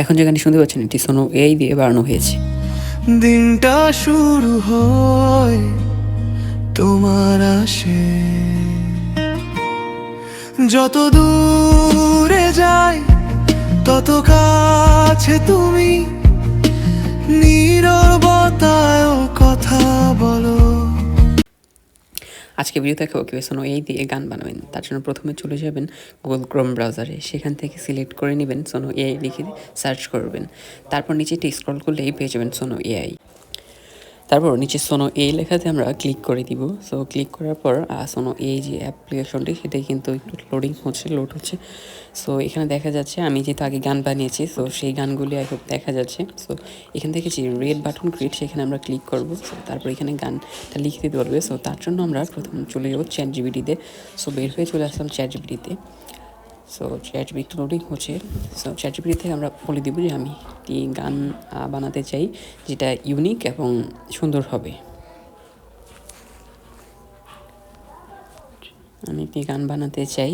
এখন যে গানটি শুনতে পাচ্ছেন এটি সোনো এআই দিয়ে বানানো হয়েছে। দিনটা শুরু হয় তোমার আসে, যত দূরে যাই তত কাছে তুমি, নীরবতায় কথা বলো। আজকে ভিডিও দেখাবো কীভাবে সোনো এআই দিয়ে গান বানাবেন। তার জন্য প্রথমে চলে যাবেন গুগল ক্রোম ব্রাউজারে, সেখান থেকে সিলেক্ট করে নেবেন সোনো এআই, লিখে সার্চ করবেন। তারপর নিচে স্ক্রল করলেই পেয়ে যাবেন সোনো এআই। তারপর নিচে সোনো এআই লেখাতে আমরা ক্লিক করে দিব। সো ক্লিক করার পর সোনো এআই যে অ্যাপ্লিকেশনটি সেটাই কিন্তু একটু লোড হচ্ছে। সো এখানে দেখা যাচ্ছে আমি যেহেতু আগে গান বানিয়েছি, সো সেই গানগুলি এখন দেখা যাচ্ছে। সো এখান থেকে যে রেড বাটন ক্রিয়েট সেখানে আমরা ক্লিক করব। সো তারপর এখানে গানটা লিখে দিতে পারবে। সো তার জন্য আমরা প্রথম চলে যাব চ্যাটজিপিটিতে। সো বের হয়ে চলে আসলাম চ্যাটজিপিটিতে। সো চ্যাটজিপিটি লোডিং হচ্ছে। সো চ্যাটজিপিটি থেকে আমরা বলে দিব যে আমি একটি গান বানাতে চাই যেটা ইউনিক এবং সুন্দর হবে। আমি একটি গান বানাতে চাই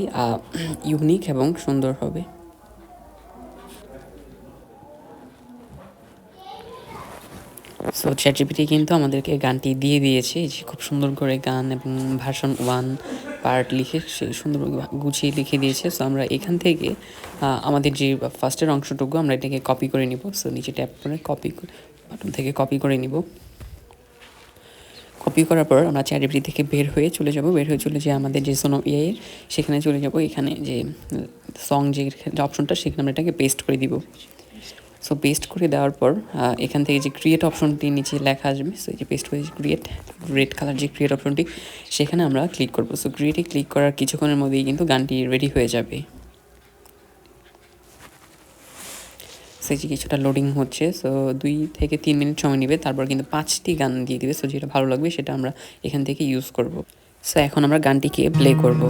ইউনিক এবং সুন্দর হবে। সো চ্যাটজিপিটি কিন্তু আমাদেরকে গানটি দিয়ে দিয়েছে, যে খুব সুন্দর করে গান এবং ভার্সন 1 পার্ট লিখে সে সুন্দর গুছিয়ে লিখে দিয়েছে। সো আমরা এখান থেকে আমাদের যে ফার্স্টের অংশটুকু আমরা এটাকে কপি করে নিব। সো নিচে ট্যাপ করে কপি বাটন থেকে কপি করে নিব। কপি করার পর আমরা চ্যাটজিপিটি থেকে বের হয়ে চলে যে আমাদের যে সোনো এআই সেখানে চলে যাব। এখানে যে সং যে অপশনটা সেখানে আমরা এটাকে পেস্ট করে দিব। সো পেস্ট করে দেওয়ার পর এখান থেকে যে ক্রিয়েট অপশনটি নিচে লেখা আসবে, সো এই যে পেস্ট করে ক্রিয়েট রেড কালার যে ক্রিয়েট অপশনটি সেখানে আমরা ক্লিক করব। সো ক্রিয়েটে ক্লিক করার কিছুক্ষণের মধ্যেই কিন্তু গানটি রেডি হয়ে যাবে। সো এই যে কিছুটা লোডিং হচ্ছে। সো 2 থেকে 3 মিনিট সময় নেবে, তারপর কিন্তু 5টি গান দিয়ে দিবে। সো যেটা ভালো লাগবে সেটা আমরা এখান থেকে ইউজ করব। সো এখন আমরা গানটিকে প্লে করব।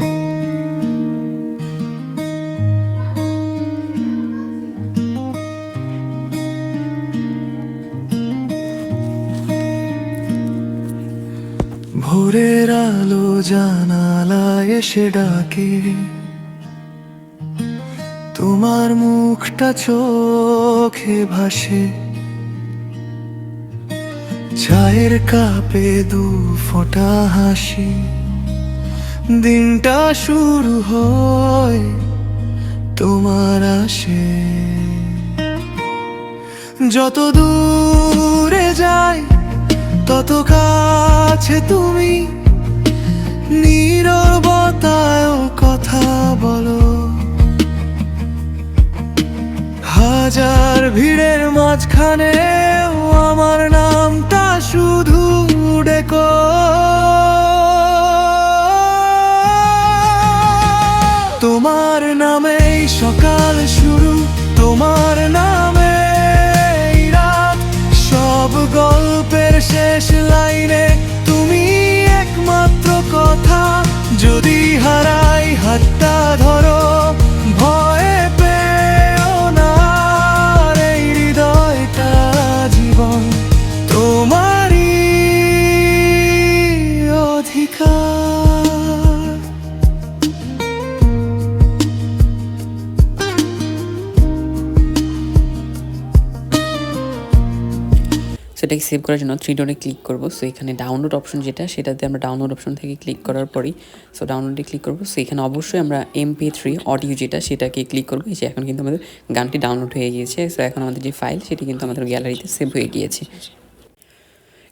ভোরের আলো জানালায় এসে ডাকে, তোমার মুখটা চোখে ভাসে, চায়ের কাপে 2 ফোঁটা হাসি। দিনটা শুরু হয় তোমার আসে, যত দূরে যাই তত কাছে তুমি, নীরবতায় কথা বলো। হাজার ভিড়ের মাঝখানে আমার নামটা শুধু ডেকো। তোমার নামেই সকাল শুরু, তোমার নামে রাত, সব গল্পের শেষ লাইনে তুমি একমাত্র কথা। যদি হারাই হাতটা ধরো, ভয়ে পেও না, এই হৃদয়টা জীবন তোমারই অধিকার। সেটাকে সেভ করার জন্য 3 ডটে ক্লিক করব। সো এখানে ডাউনলোড অপশন যেটা, সেটাতে আমরা ডাউনলোড অপশন থেকে ক্লিক করার পরই সো ডাউনলোডে ক্লিক করব। সো এখানে অবশ্যই আমরা MP3 অডিও যেটা সেটাকে ক্লিক করবো। এই যে এখন কিন্তু আমাদের গানটি ডাউনলোড হয়ে গিয়েছে। সো এখন আমাদের যে ফাইল সেটি কিন্তু আমাদের গ্যালারিতে সেভ হয়ে গিয়েছে।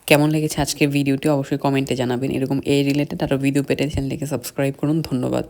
কেমন লেগেছে আজকের ভিডিওটি অবশ্যই কমেন্টে জানাবেন। এরকম এই রিলেটেড আরও ভিডিও পেতে চ্যানেলটিকে সাবস্ক্রাইব করুন। ধন্যবাদ।